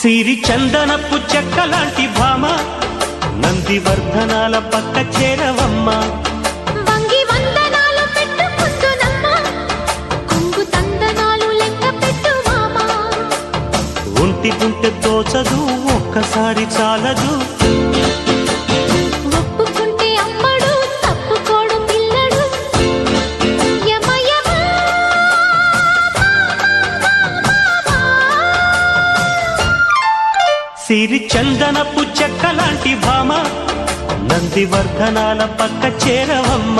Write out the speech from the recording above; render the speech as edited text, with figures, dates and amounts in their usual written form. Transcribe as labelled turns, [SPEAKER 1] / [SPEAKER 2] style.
[SPEAKER 1] సిరి చందనపు చెక్కలాంటి భామ నందివర్ధనాల పక్క చేరవమ్మ
[SPEAKER 2] వంగి వందనాలు పెట్టుకుంటున్నమ్మ కొంగు తందనాలు లెక్క పెట్టు మామా
[SPEAKER 1] ఒంటి గుంటె తోచదు ఒక్కసారి చాలదు
[SPEAKER 2] ఒప్పుకుంటే అమ్మడు తప్పుకోడు పిల్లడు యమ యమ
[SPEAKER 1] సిరి చందనపు చెక్కలాంటి భామ నందివర్ధనాల పక్క చేరవమ్మ